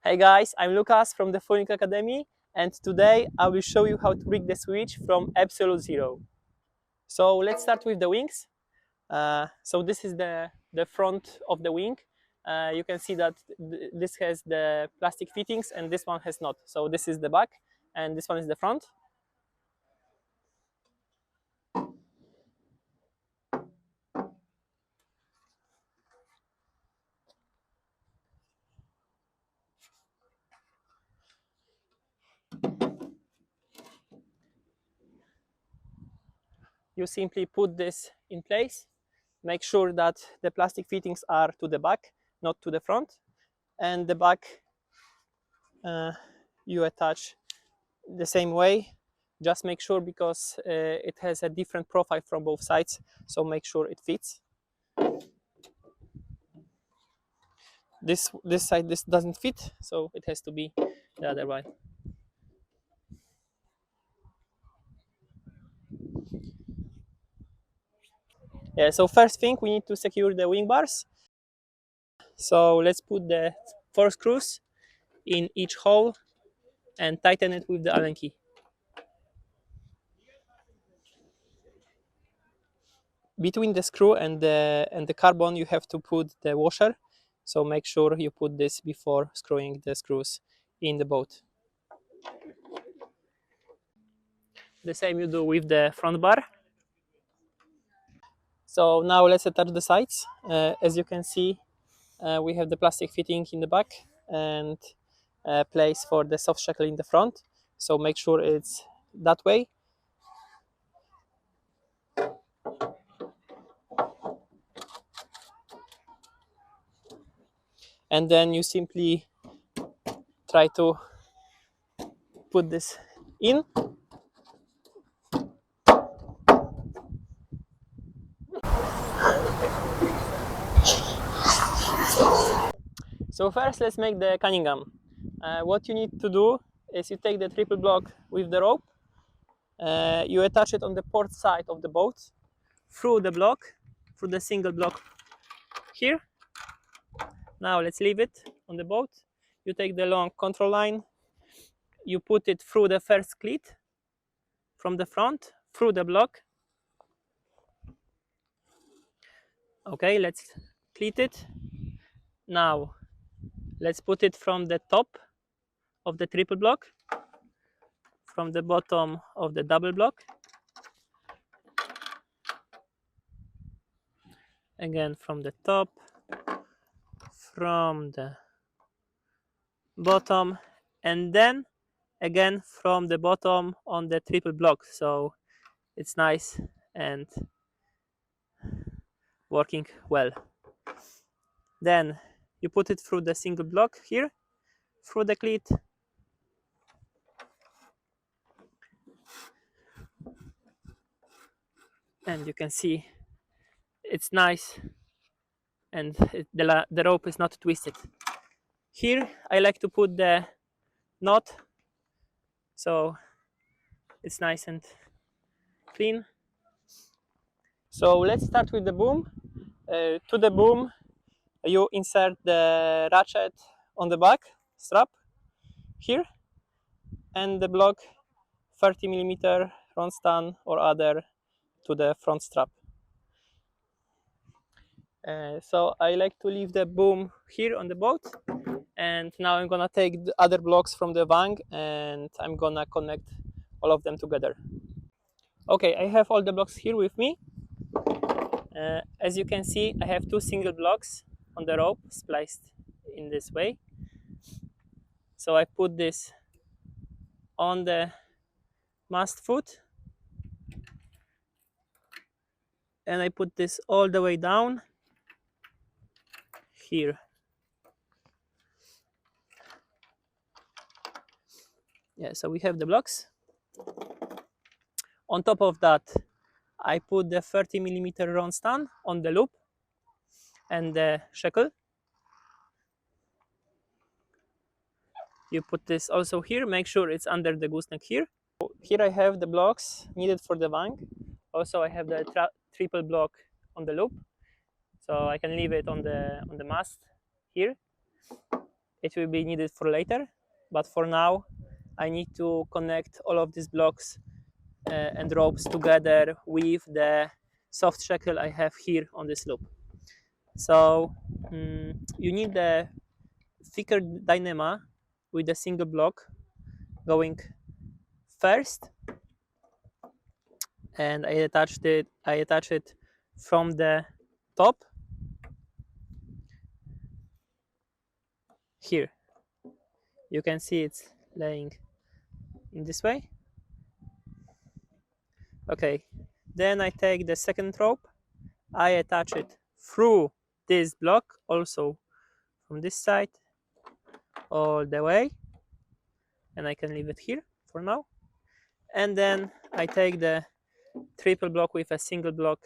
Hey guys, I'm Lucas from the Phonic Academy, and today I will show you how to rig the switch from absolute zero. So let's start with the wings. So this is the front of the wing. You can see that this has the plastic fittings and this one has not. So this is the back and this one is the front. You simply put this in place. Make sure that the plastic fittings are to the back, not to the front. And the back you attach the same way. Just make sure, because it has a different profile from both sides, so make sure it fits. This side, this doesn't fit, so it has to be the other way. Yeah, so first thing, we need to secure the wing bars. So let's put the 4 screws in each hole and tighten it with the Allen key. Between the screw and the carbon, you have to put the washer, so make sure you put this before screwing the screws in the boat. The same you do with the front bar. So now let's attach the sides. As you can see, we have the plastic fitting in the back and a place for the soft shackle in the front. So make sure it's that way. And then you simply try to put this in. So first, let's make the cunningham. What you need to do is you take the triple block with the rope, you attach it on the port side of the boat, through the single block here. Now let's leave it on the boat. You take the long control line, you put it through the first cleat from the front, through the block. Okay, let's cleat it. Now let's put it from the top of the triple block, from the bottom of the double block, again from the top, from the bottom, and then again from the bottom on the triple block. So it's nice and working well. Then you put it through the single block here, through the cleat, and you can see it's nice and the rope is not twisted. Here I like to put the knot, so it's nice and clean. So let's start with the boom. To the boom you insert the ratchet on the back strap here, and the block 30mm Ronstan or other to the front strap. So I like to leave the boom here on the boat, and now I'm gonna take the other blocks from the Vang and I'm gonna connect all of them together. Okay, I have all the blocks here with me. As you can see, I have 2 single blocks on the rope spliced in this way. So I put this on the mast foot, and I put this all the way down here. Yeah, so we have the blocks. On top of that, I put the 30mm Ronstan on the loop and the shackle. You put this also here, make sure it's under the gooseneck here. Here I have the blocks needed for the Vang. Also I have the triple block on the loop, so I can leave it on the mast here. it will be needed for later, but for now I need to connect all of these blocks and ropes together with the soft shackle I have here on this loop. So you need the thicker dynama with a single block going first, and I attach it from the top here. You can see it's laying in this way. Okay, then I take the second rope, I attach it through this block, also from this side all the way, and I can leave it here for now. And then I take the triple block with a single block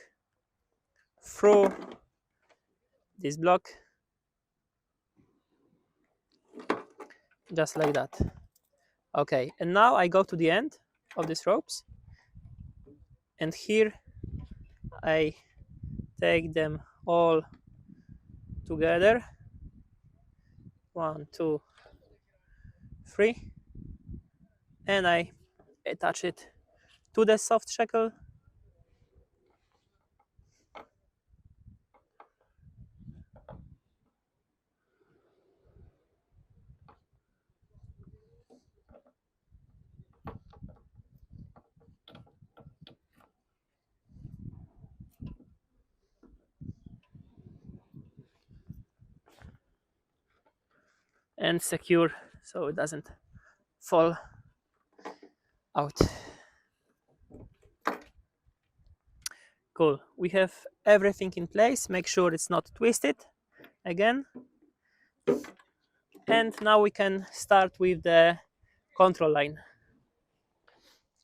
through this block, just like that. Okay, and now I go to the end of these ropes, and here I take them all together. 1, 2, 3, and I attach it to the soft shackle. And secure so it doesn't fall out. Cool. We have everything in place. Make sure it's not twisted again. And now we can start with the control line.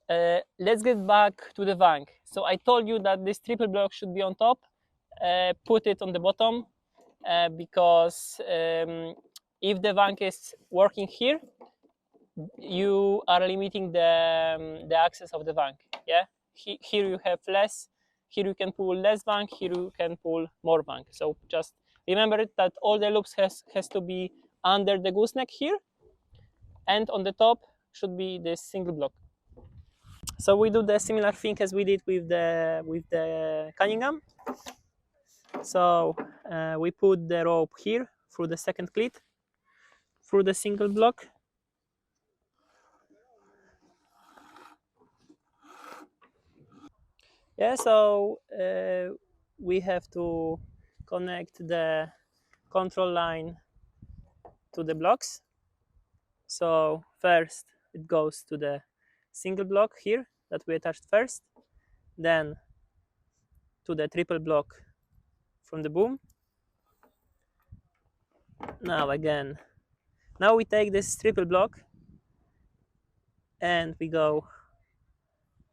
Let's get back to the Vang. So I told you that this triple block should be on top. Put it on the bottom because if the Vang is working here, you are limiting the access of the Vang. Yeah, here you have less. Here you can pull less Vang. Here you can pull more Vang. So just remember that all the loops has to be under the gooseneck here, and on the top should be this single block. So we do the similar thing as we did with the cunningham. So we put the rope here through the second cleat, through the single block. Yeah, so we have to connect the control line to the blocks. So first it goes to the single block here that we attached first, then to the triple block from the boom. Now again, now we take this triple block and we go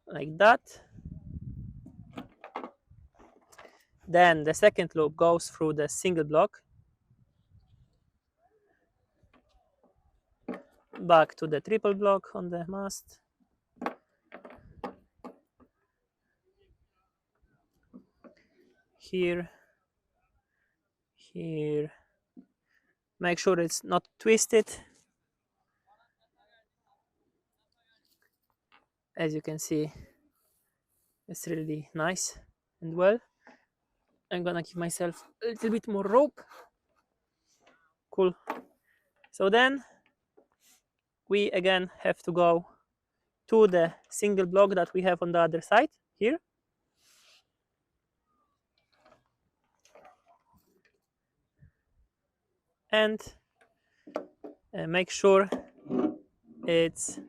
like that. Then the second loop goes through the single block, back to the triple block on the mast. Here, here. Make sure it's not twisted. As you can see, it's really nice and well. I'm gonna give myself a little bit more rope. Cool. So then we again have to go to the single block that we have on the other side here. And make sure it's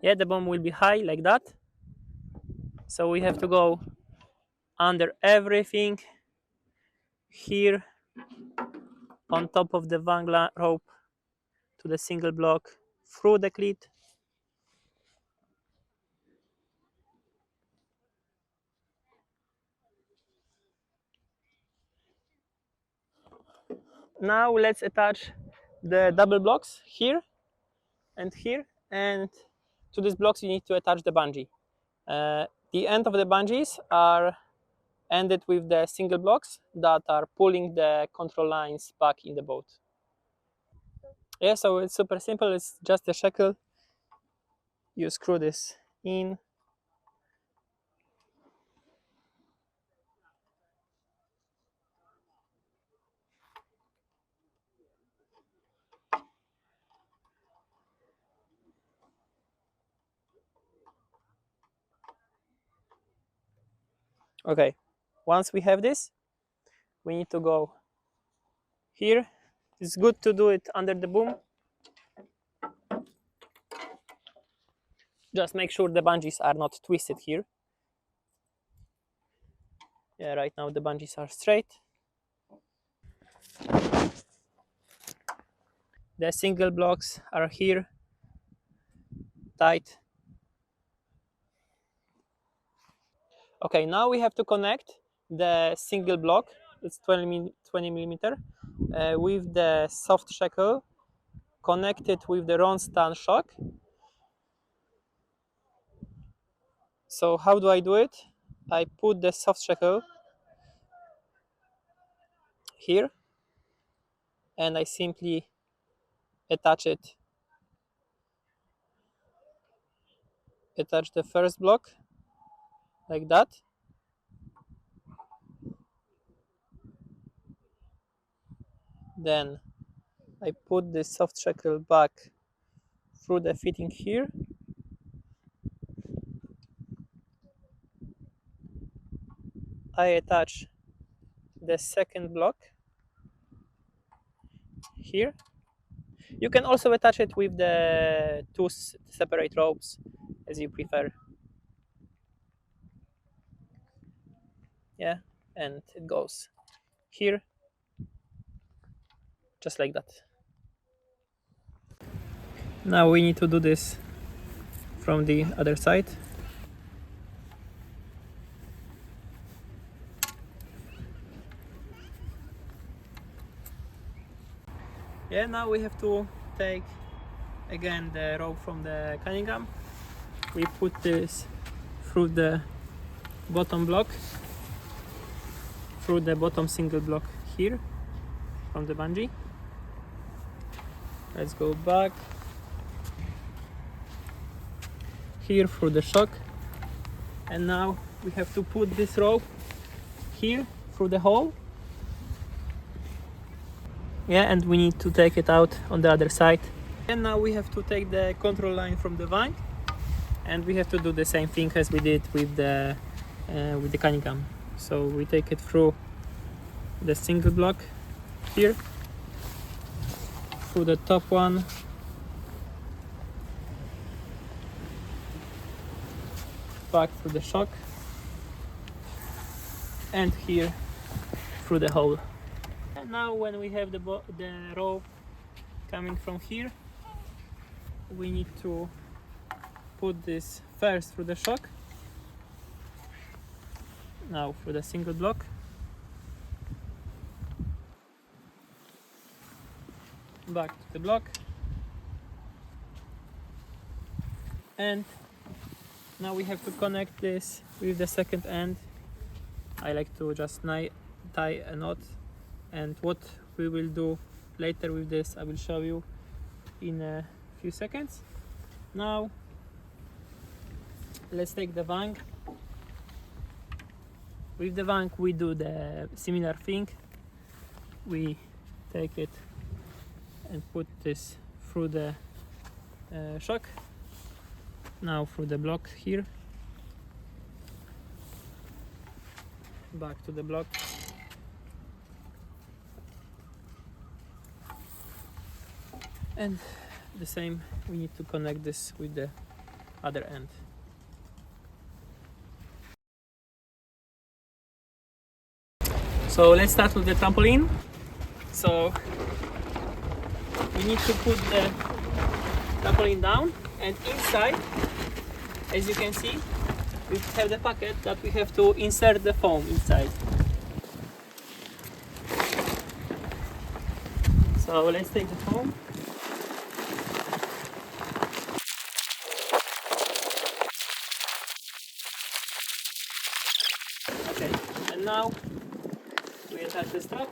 yeah, the bomb will be high like that. So we have to go under everything here on top of the Vang rope to the single block through the cleat. Now let's attach the double blocks here and here, and to these blocks you need to attach the bungee. The end of the bungees are end it with the single blocks that are pulling the control lines back in the boat. Yeah, so it's super simple. It's just a shackle. You screw this in. Okay, once we have this, we need to go here. It's good to do it under the boom. Just make sure the bungees are not twisted here. Yeah, right now the bungees are straight. The single blocks are here, tight. Okay, now we have to connect the single block, it's 20 millimeter, with the soft shackle, connected with the Ronstadt shock. So how do I do it? I put the soft shackle here, and I simply attach it. Attach the first block, like that. Then I put the soft shackle back through the fitting here. I attach the second block here. You can also attach it with the two separate ropes as you prefer. Yeah, and it goes here, just like that. Now we need to do this from the other side. Yeah, now we have to take again the rope from the cunningham. We put this through the bottom block, through the bottom single block here from the bungee. Let's go back here through the shock, and now we have to put this rope here through the hole. Yeah, and we need to take it out on the other side. And now we have to take the control line from the Vang, and we have to do the same thing as we did with the cunningham. So we take it through the single block here, through the top one, back through the shock, and here through the hole. And now when we have the rope coming from here, we need to put this first through the shock, now through the single block, back to the block, and now we have to connect this with the second end. I like to just tie a knot, and what we will do later with this I will show you in a few seconds. Now let's take the Vang. With the Vang we do the similar thing. We take it and put this through the shock, now through the block here, back to the block, and the same, we need to connect this with the other end. So let's start with the trampoline. So we need to put the trampoline down, and inside, as you can see, we have the packet that we have to insert the foam inside. So let's take the foam. Okay, and strap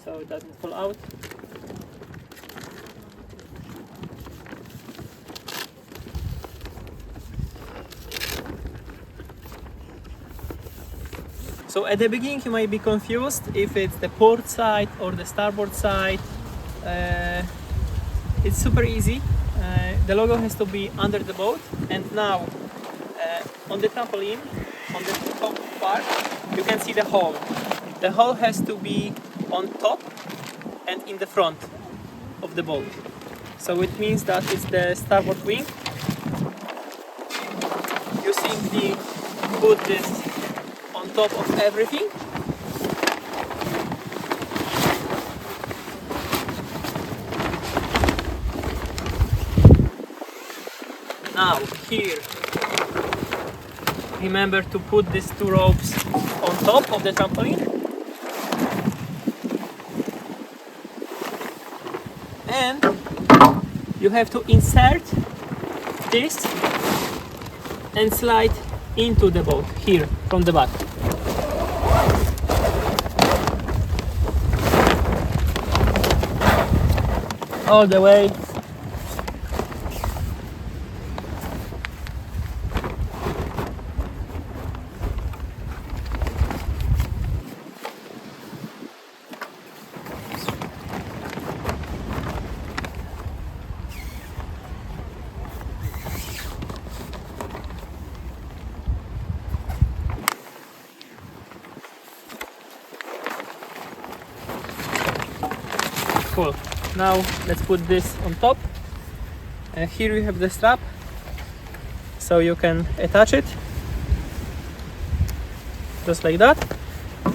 so it doesn't fall out. So at the beginning you might be confused if it's the port side or the starboard side. It's super easy. The logo has to be under the boat, and now on the trampoline, on the top part, you can see the hole. The hole has to be on top and in the front of the boat. So it means that it's the starboard wing. You simply put this on top of everything. Now here, remember to put these two ropes on top of the trampoline. And you have to insert this and slide into the boat here from the back. All the way. Cool. Now let's put this on top. Here you have the strap, so you can attach it just like that.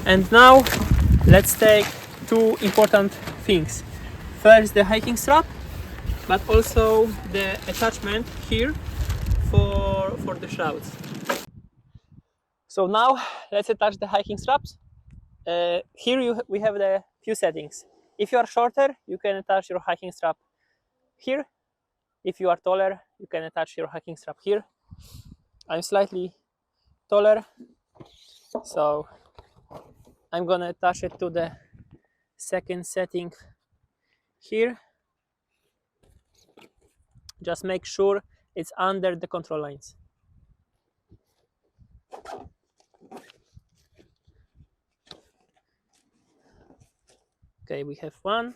And now let's take two important things. First, the hiking strap, but also the attachment here for the shrouds. So now let's attach the hiking straps. Here we have the few settings. If you are shorter, you can attach your hiking strap here. If you are taller, you can attach your hiking strap here. I'm slightly taller, so I'm gonna attach it to the second setting here. Just make sure it's under the control lines. Okay, we have one.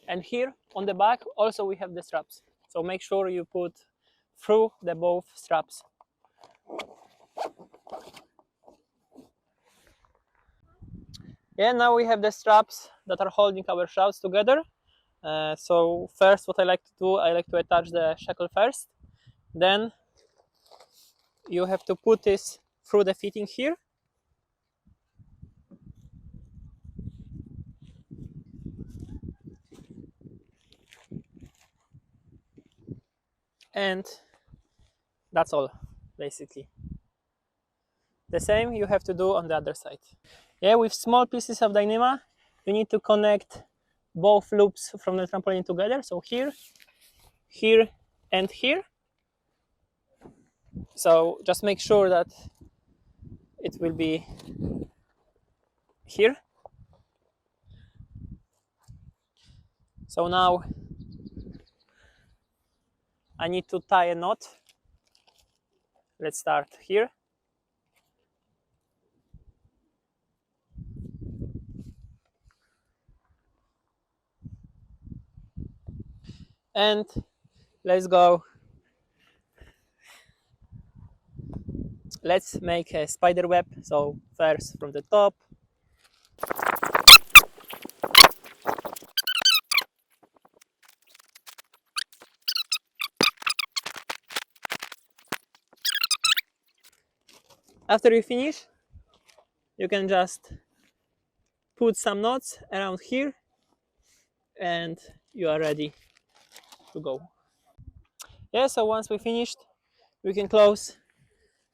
And here on the back also we have the straps. So make sure you put through the both straps. Yeah, now we have the straps that are holding our shrouds together. So first what I like to do, I like to attach the shackle first. Then you have to put this through the fitting here. And that's all, basically. The same you have to do on the other side. Yeah, with small pieces of Dyneema, you need to connect both loops from the trampoline together. So here, here, and here. So just make sure that it will be here. So now I need to tie a knot. Let's start here. And let's go. Let's make a spider web. So first from the top. After you finish, you can just put some knots around here and you are ready to go. Yeah, so once we finished, we can close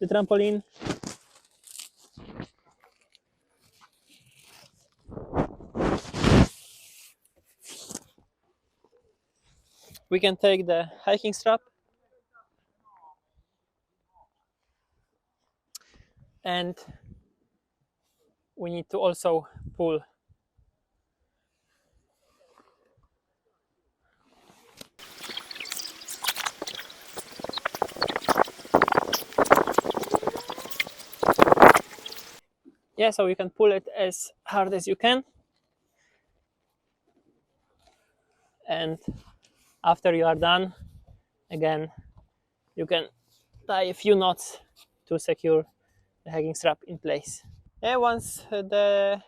the trampoline. We can take the hiking strap and we need to also pull. Yeah, so you can pull it as hard as you can, and after you are done, again you can tie a few knots to secure the hiking strap in place. Yeah, once the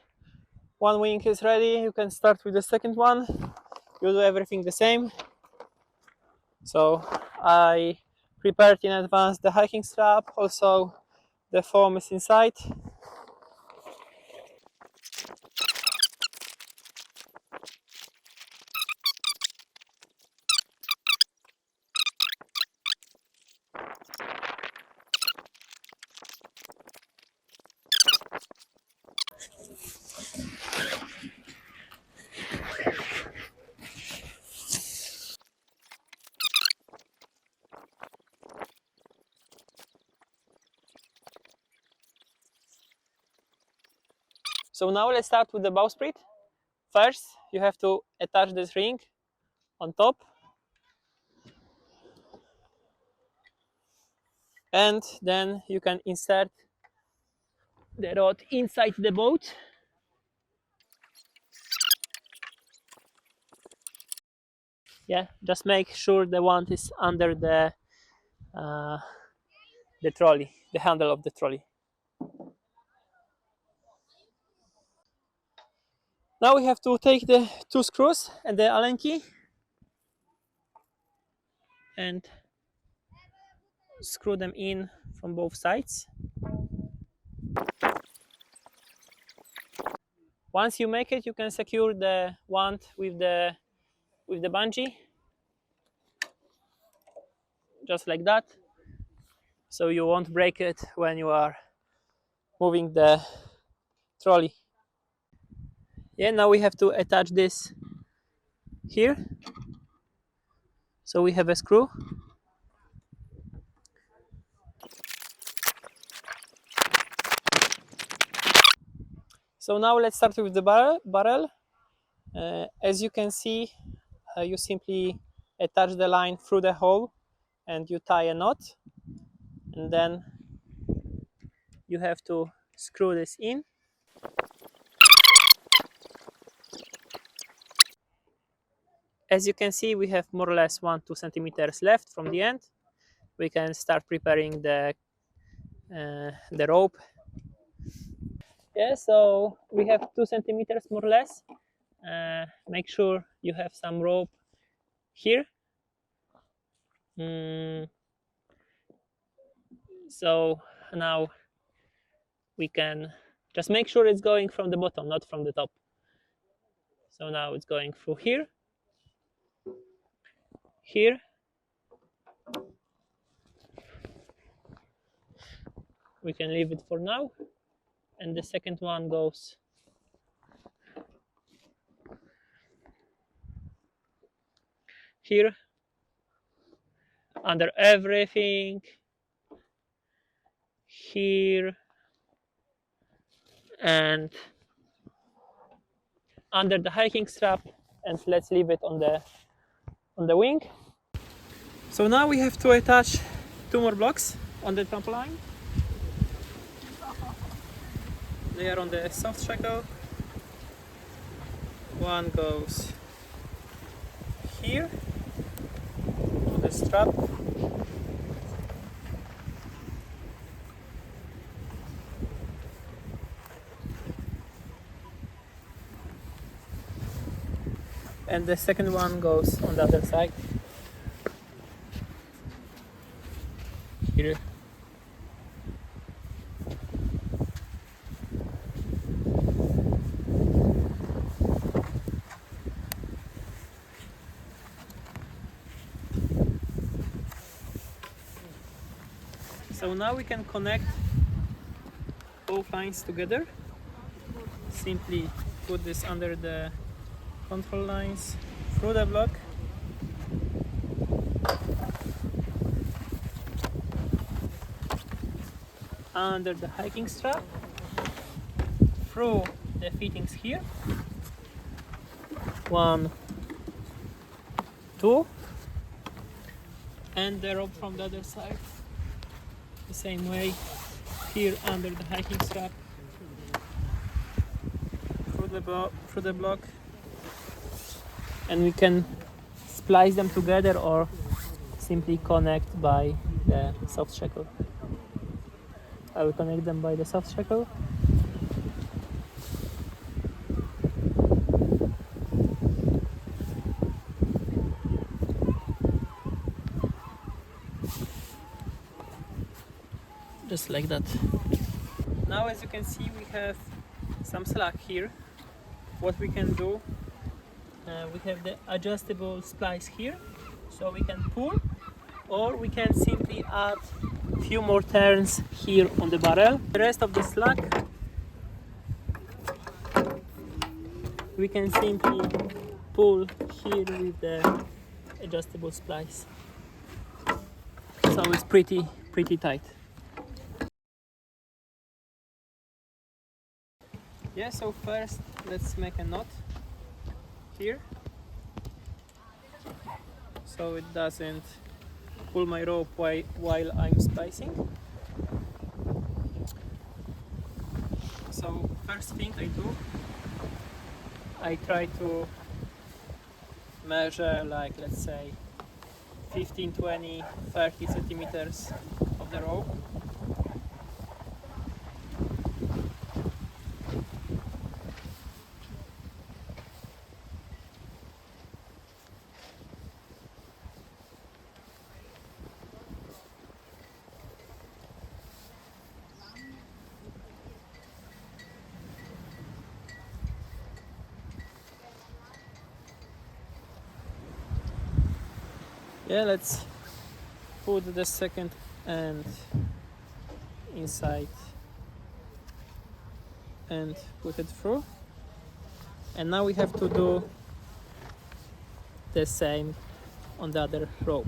one wing is ready, you can start with the second one. You do everything the same. So I prepared in advance the hiking strap, also the foam is inside. So now let's start with the bowsprit. First, you have to attach this ring on top, and then you can insert the rod inside the boat. Yeah, just make sure the wand is under the trolley, the handle of the trolley. Now we have to take the two screws and the Allen key and screw them in from both sides. Once you make it, you can secure the wand with the bungee, just like that, so you won't break it when you are moving the trolley. Yeah, now we have to attach this here. So we have a screw. So now let's start with the barrel. As you can see, you simply attach the line through the hole and you tie a knot, and then you have to screw this in. As you can see, we have more or less 1-2 centimeters left from the end. We can start preparing the rope. Yeah, so we have 2 centimeters more or less. Make sure you have some rope here. So now we can just make sure it's going from the bottom, not from the top. So now it's going through here, here, we can leave it for now, and the second one goes here, under everything, here, and under the hiking strap, and let's leave it on the wing. So now we have to attach 2 more blocks on the trampoline. They are on the soft shackle. One goes here on the strap. And the second one goes on the other side. Here. So now we can connect both lines together. Simply put this under the control lines through the block under the hiking strap, through the fittings here, 1, 2, and the rope from the other side the same way, here under the hiking strap, through the block, and we can splice them together or simply connect by the soft shackle. I will connect them by the soft shackle. Just like that. Now, as you can see, we have some slack here. What we can do, we have the adjustable splice here, so we can pull, or we can simply add a few more turns here on the barrel. The rest of the slack we can simply pull here with the adjustable splice, so it's pretty tight. Yeah, so first let's make a knot here so it doesn't pull my rope while I'm splicing. So first thing I do, I try to measure, like, let's say 15, 20, 30 centimeters of the rope. Yeah, let's put the second end inside and put it through. And now we have to do the same on the other rope.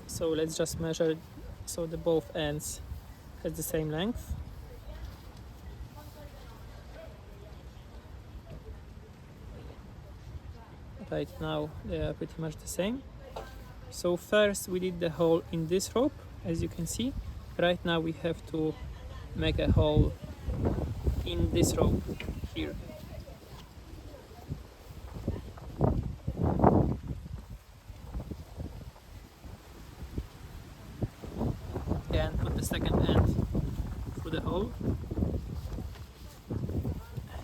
So let's just measure so the both ends has the same length. Right now they are pretty much the same. So first we did the hole in this rope, as you can see. Right now we have to make a hole in this rope here. And put the second end through the hole.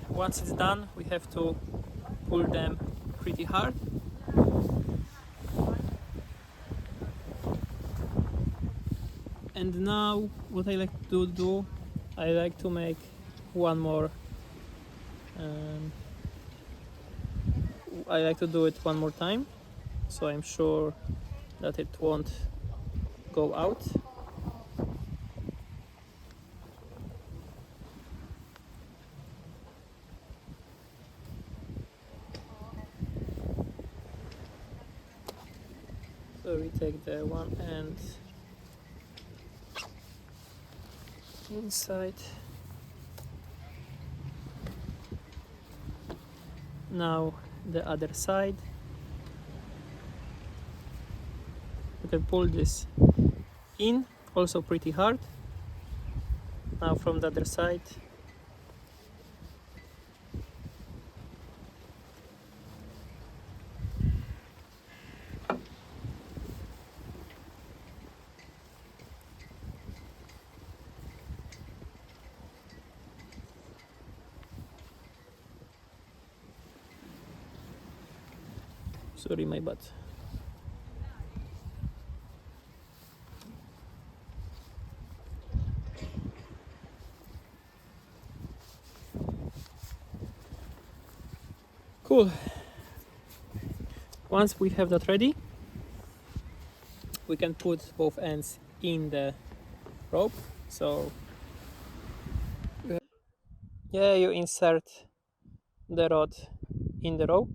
Once it's done, we have to pull them pretty hard. And now what I like to do, I like to make one more, I like to do it one more time, so I'm sure that it won't go out. So we take the one end inside. Now the other side. You can pull this in also pretty hard. Now from the other side. Sorry, my bad. Cool. Once we have that ready, we can put both ends in the rope. So yeah, you insert the rod in the rope.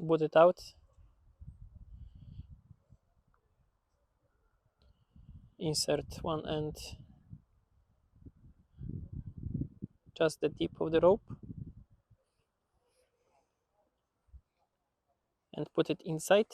to put it out. Insert one end, just the tip of the rope, and put it inside.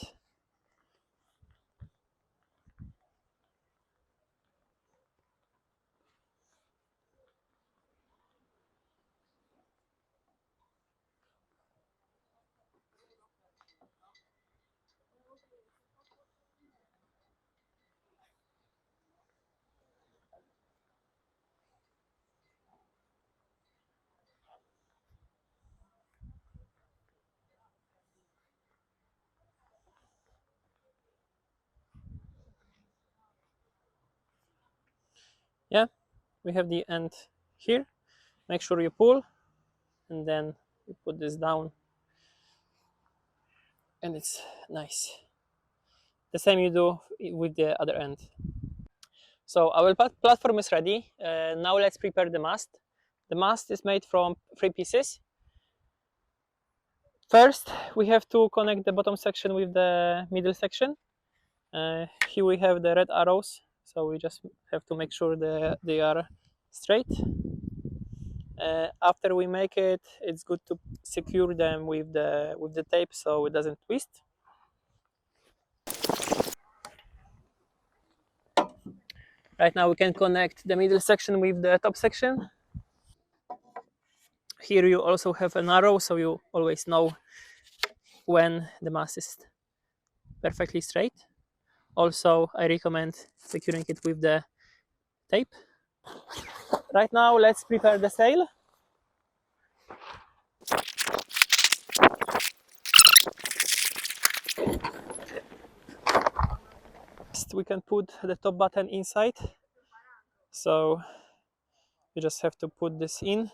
Yeah, we have the end here. Make sure you pull, and then you put this down, and it's nice. The same you do with the other end. So our platform is ready. Now let's prepare the mast. The mast is made from 3 pieces. First, we have to connect the bottom section with the middle section. Here we have the red arrows, so we just have to make sure they are straight. After we make it, it's good to secure them with the tape so it doesn't twist. Right now we can connect the middle section with the top section. Here you also have an arrow, so you always know when the mast is perfectly straight. Also, I recommend securing it with the tape. Right now, let's prepare the sail. We can put the top button inside, so you just have to put this in.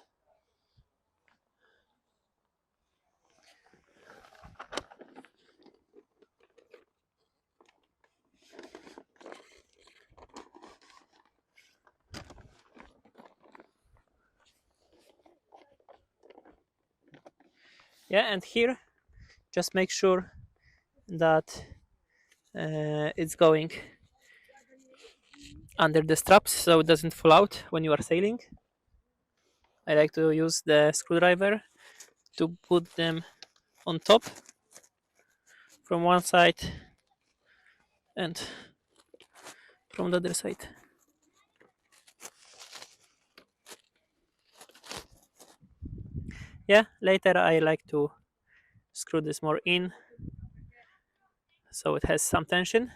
Yeah, and here, just make sure that it's going under the straps so it doesn't fall out when you are sailing. I like to use the screwdriver to put them on top from one side and from the other side. Yeah, later I like to screw this more in so it has some tension.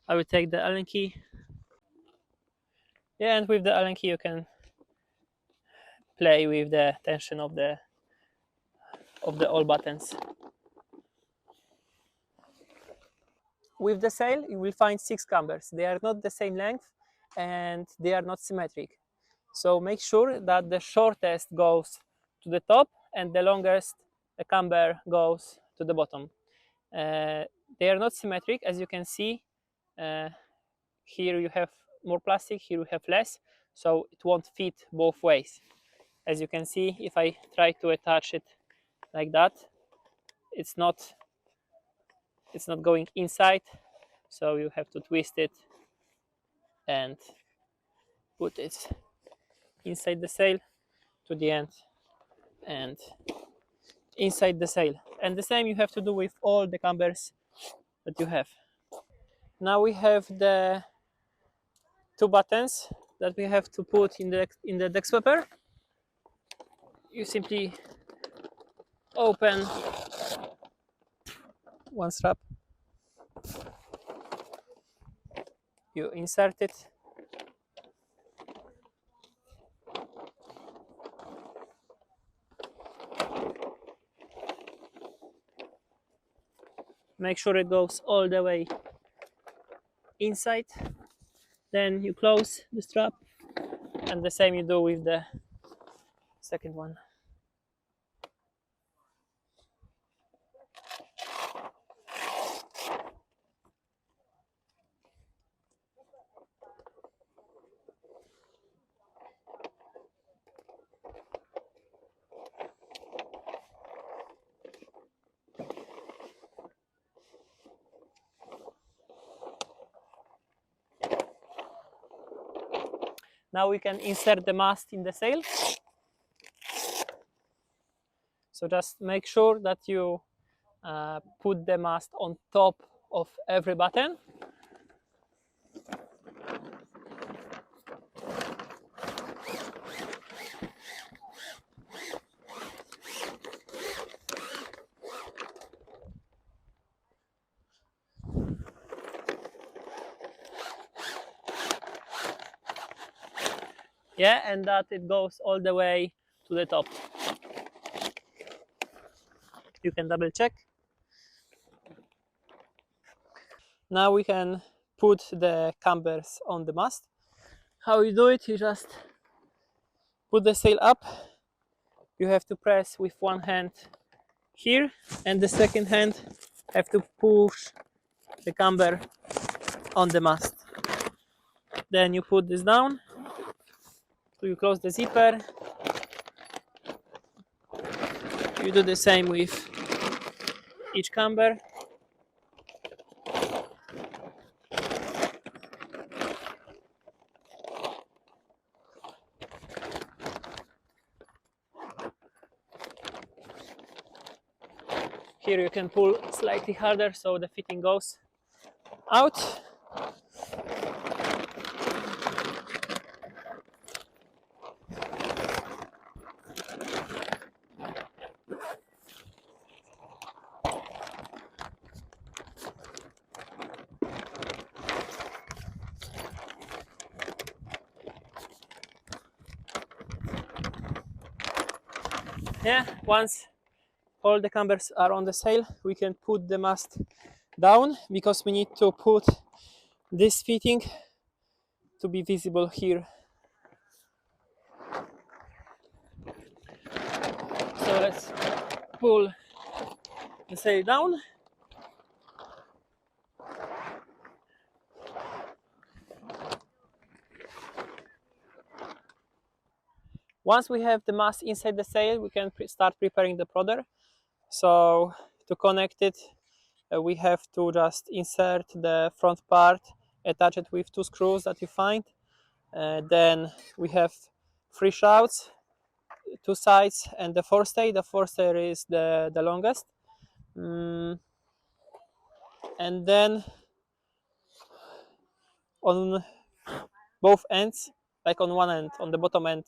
I will take the Allen key. Yeah, and with the Allen key you can play with the tension of the all buttons. With the sail you will find 6 cambers. They are not the same length and they are not symmetric. So make sure that the shortest goes to the top and the longest camber goes to the bottom. They are not symmetric, as you can see. Here you have more plastic, here you have less, so it won't fit both ways. As you can see, if I try to attach it like that, it's not going inside, so you have to twist it and put it inside the sail to the end and inside the sail. And the same you have to do with all the cambers that you have. Now we have the 2 buttons that we have to put in the deck swapper. You simply open one strap, you insert it, make sure it goes all the way inside, then you close the strap, and the same you do with the second one. Now we can insert the mast in the sail. So just make sure that you put the mast on top of every button. Yeah, and that it goes all the way to the top. You can double check. Now we can put the cambers on the mast. How you do it, you just put the sail up. You have to press with one hand here, and the second hand have to push the camber on the mast. Then you put this down. So you close the zipper. You do the same with each camber. Here you can pull slightly harder so the fitting goes out. Yeah, once all the cambers are on the sail, we can put the mast down because we need to put this fitting to be visible here. So let's pull the sail down. Once we have the mast inside the sail, we can start preparing the prodder. So to connect it, we have to just insert the front part, attach it with 2 screws that you find. Then we have 3 shrouds, 2 sides, and the forestay. The forestay is the longest. And then on both ends, like on one end, on the bottom end,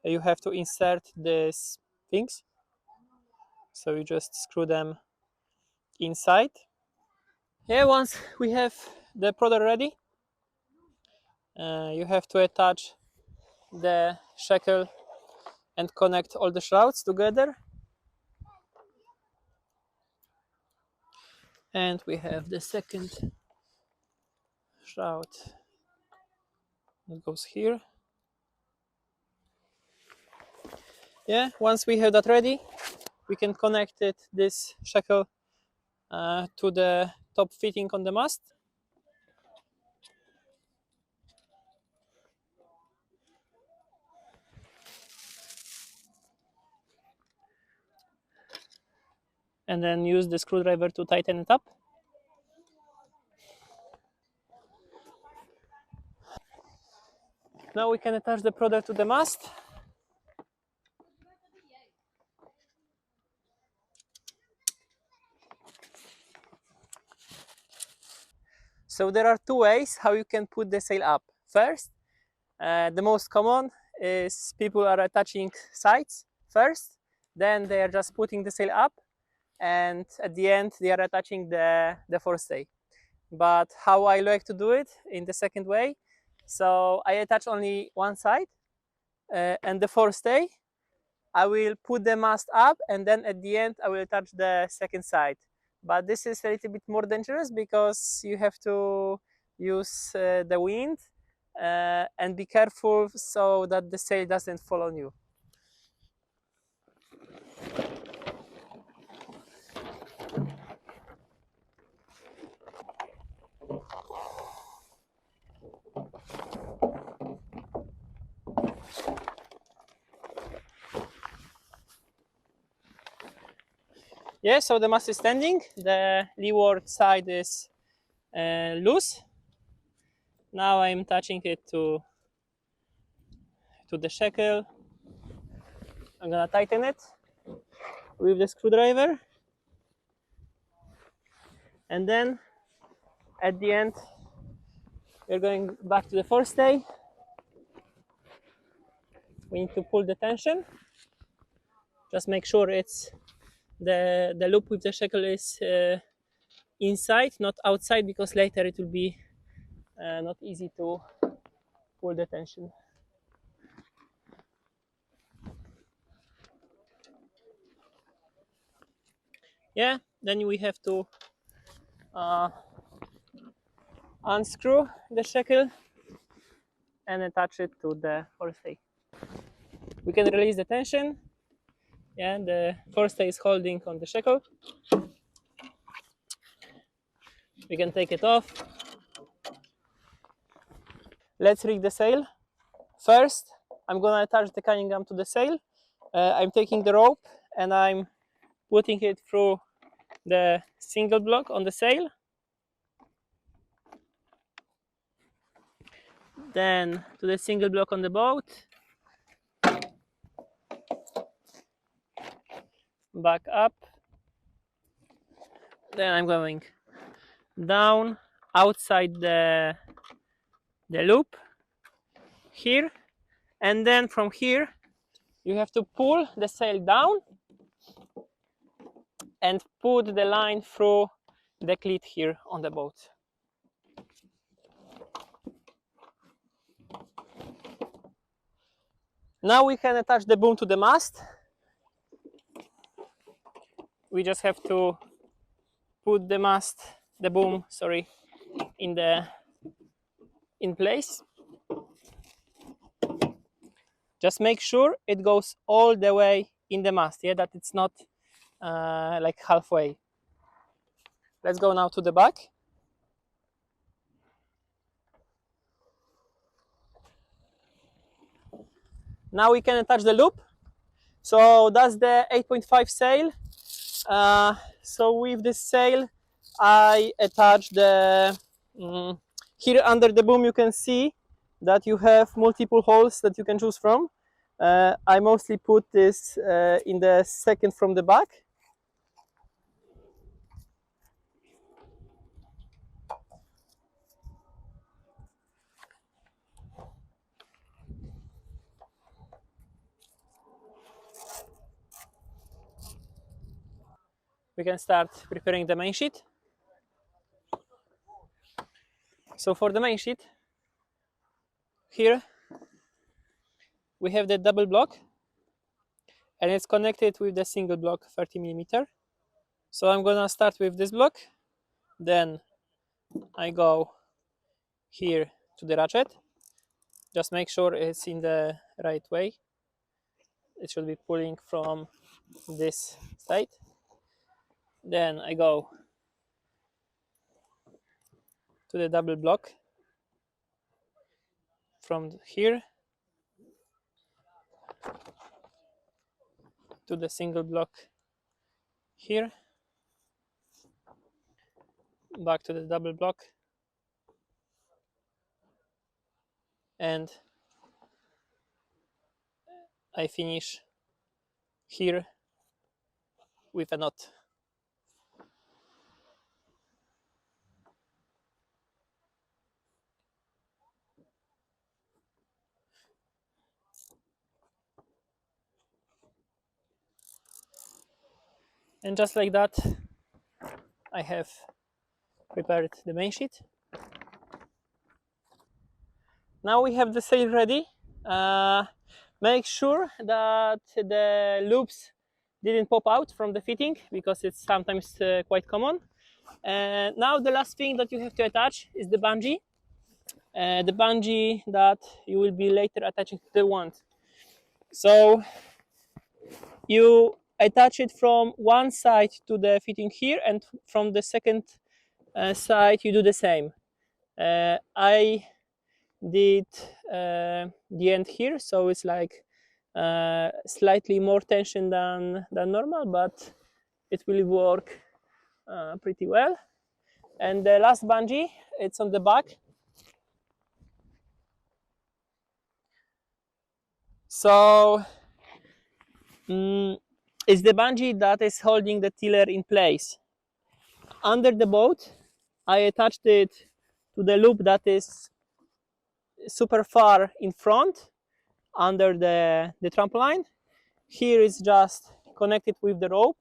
you have to insert these things. So you just screw them inside. Yeah, once we have the prodder ready, you have to attach the shackle and connect all the shrouds together. And we have the second shroud that goes here. Yeah, once we have that ready, we can connect this shackle to the top fitting on the mast. And then use the screwdriver to tighten it up. Now we can attach the prodder to the mast. So there are 2 ways how you can put the sail up. First, the most common is people are attaching sides first, then they are just putting the sail up, and at the end they are attaching the forestay. But how I like to do it in the second way, so I attach only one side, and the forestay I will put the mast up, and then at the end I will attach the second side. But this is a little bit more dangerous because you have to use the wind and be careful so that the sail doesn't fall on you. Yeah, so the mast is standing, the leeward side is loose. Now I'm touching it to to the shackle. I'm gonna tighten it with the screwdriver, and then at the end we're going back to the forestay. We need to pull the tension. Just make sure it's the loop with the shackle is inside, not outside, because later it will be not easy to pull the tension. Yeah, then we have to unscrew the shackle and attach it to the forestay. We can release the tension. Yeah, the forestay is holding on the shackle. We can take it off. Let's rig the sail. First, I'm gonna attach the cunningham to the sail. I'm taking the rope and I'm putting it through the single block on the sail. Then to the single block on the boat. Back up. Then I'm going down outside the loop here, and then from here you have to pull the sail down and put the line through the cleat here on the boat. Now we can attach the boom to the mast. We just have to put the boom, in place. Just make sure it goes all the way in the mast, yeah, that it's not like halfway. Let's go now to the back. Now we can attach the loop. So that's the 8.5 sail. So with this sail, I attach the here under the boom. You can see that you have multiple holes that you can choose from. I mostly put this in the second from the back. We can start preparing the main sheet. So for the main sheet, here we have the double block and it's connected with the single block 30mm. So I'm gonna start with this block, then I go here to the ratchet. Just make sure it's in the right way. It should be pulling from this side. Then I go to the double block from here to the single block here, back to the double block, and I finish here with a knot. And just like that, I have prepared the main sheet. Now we have the sail ready. Make sure that the loops didn't pop out from the fitting, because it's sometimes quite common. And now the last thing that you have to attach is the bungee. The bungee that you will be later attaching to the wand. So you attach it from one side to the fitting here, and from the second side you do the same. I did the end here, so it's like slightly more tension than normal, but it will work pretty well. And the last bungee, it's on the back. So it's the bungee that is holding the tiller in place. Under the boat, I attached it to the loop that is super far in front under the trampoline. Here is just connected with the rope,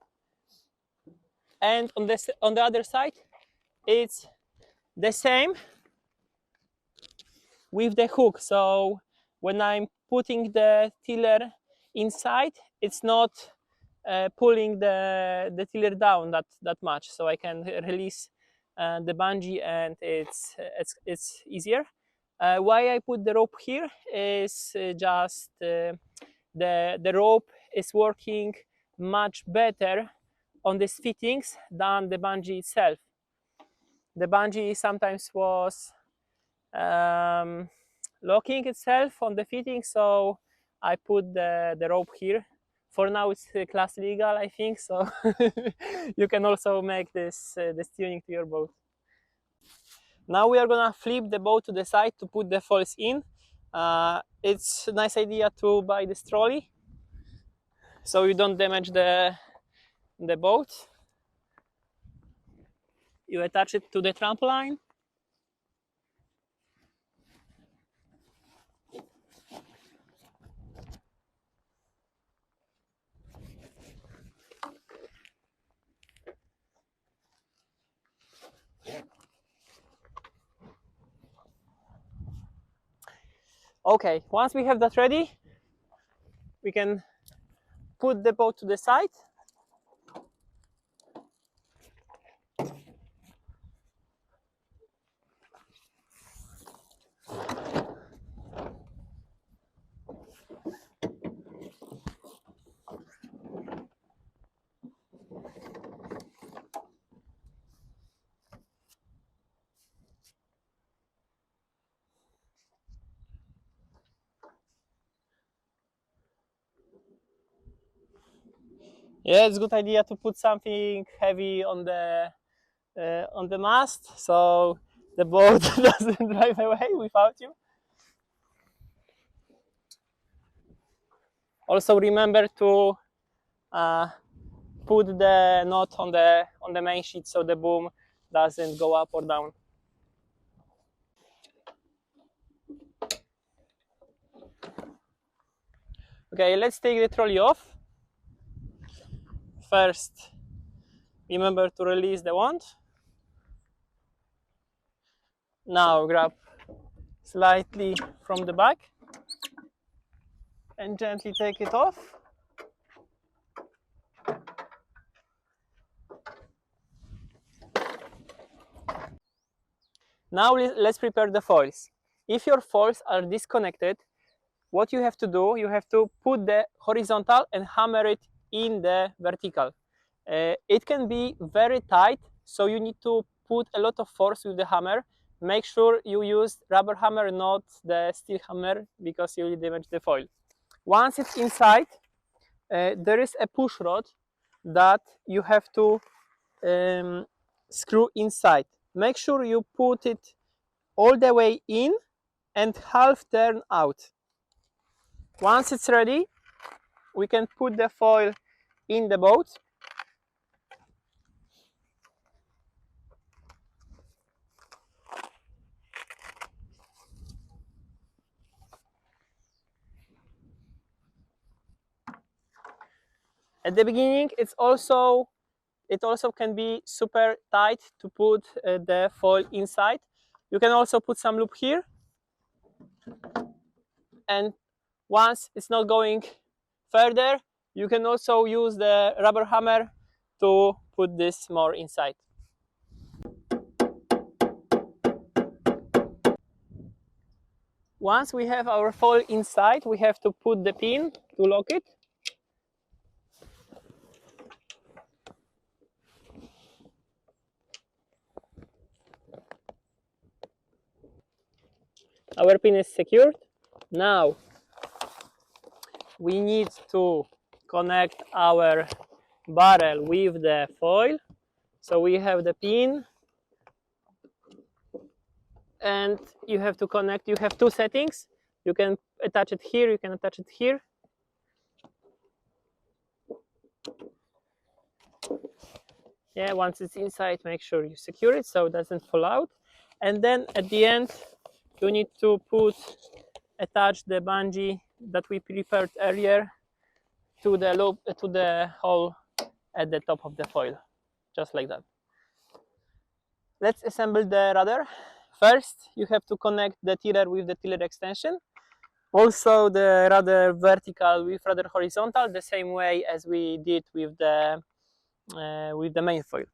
and on the other side it's the same with the hook. So when I'm putting the tiller inside, it's not pulling the tiller down that much, so I can release the bungee, and it's easier. Why I put the rope here is just the rope is working much better on these fittings than the bungee itself. The bungee sometimes was locking itself on the fitting, so I put the rope here. For now it's class legal, I think, so you can also make this tuning to your boat. Now we are gonna flip the boat to the side to put the foils in. It's a nice idea to buy this trolley so you don't damage the boat. You attach it to the trampoline. Okay, once we have that ready, we can put the boat to the side. Yeah, it's a good idea to put something heavy on the mast, so the boat doesn't drive away without you. Also remember to put the knot on the main sheet so the boom doesn't go up or down. Okay, let's take the trolley off. First, remember to release the wand. Now grab slightly from the back and gently take it off. Now let's prepare the foils. If your foils are disconnected, what you have to do, you have to put the horizontal and hammer it in the vertical. It can be very tight, so you need to put a lot of force with the hammer. Make sure you use rubber hammer, not the steel hammer, because you will damage the foil. Once it's inside, there is a push rod that you have to screw inside. Make sure you put it all the way in and half turn out. Once it's ready, we can put the foil in the boat. At the beginning, it also can be super tight to put the foil inside. You can also put some loop here, and once it's not going further, you can also use the rubber hammer to put this more inside. Once we have our foil inside, we have to put the pin to lock it. Our pin is secured. Now we need to connect our barrel with the foil. So we have the pin, and you have to connect. You have two settings. You can attach it here, you can attach it here. Yeah, once it's inside, make sure you secure it so it doesn't fall out. And then at the end, you need to attach the bungee that we prepared earlier to the loop, to the hole at the top of the foil, just like that. Let's assemble the rudder. First, you have to connect the tiller with the tiller extension. Also, the rudder vertical with rudder horizontal, the same way as we did with the main foil.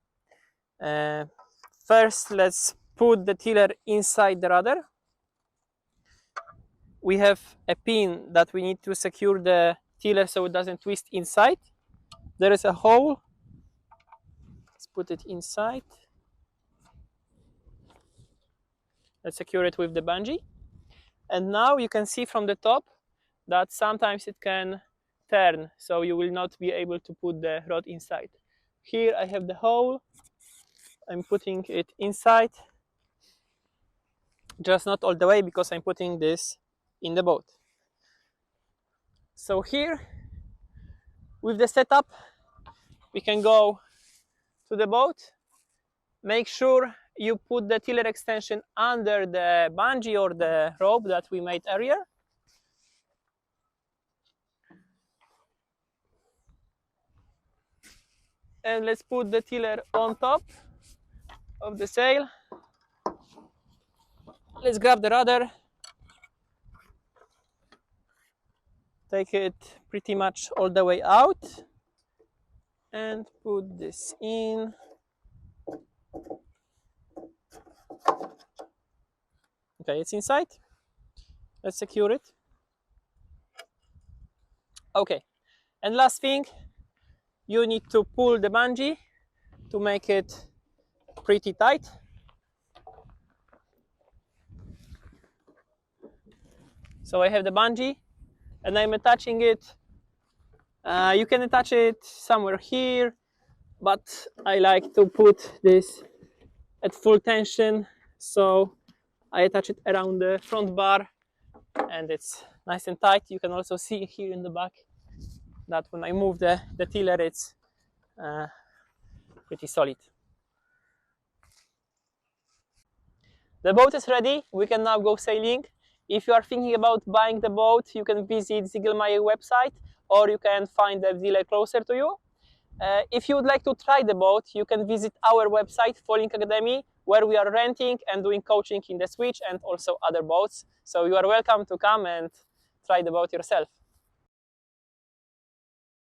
First, let's put the tiller inside the rudder. We have a pin that we need to secure the tiller so it doesn't twist inside. There is a hole. Let's put it inside. Let's secure it with the bungee. And now you can see from the top that sometimes it can turn, so you will not be able to put the rod inside. Here I have the hole. I'm putting it inside, just not all the way because I'm putting this in the boat. So here, with the setup, we can go to the boat. Make sure you put the tiller extension under the bungee or the rope that we made earlier. And let's put the tiller on top of the sail. Let's grab the rudder. Take it pretty much all the way out and put this in. Okay, it's inside. Let's secure it. Okay, and last thing, you need to pull the bungee to make it pretty tight. So I have the bungee and I'm attaching it. You can attach it somewhere here, but I like to put this at full tension, so I attach it around the front bar and it's nice and tight. You can also see here in the back that when I move the tiller, it's pretty solid. The boat is ready. We can now go sailing. If you are thinking about buying the boat, you can visit Ziegelmeyer website or you can find a dealer closer to you. If you would like to try the boat, you can visit our website, Foiling Academy, where we are renting and doing coaching in the Switch and also other boats. So you are welcome to come and try the boat yourself.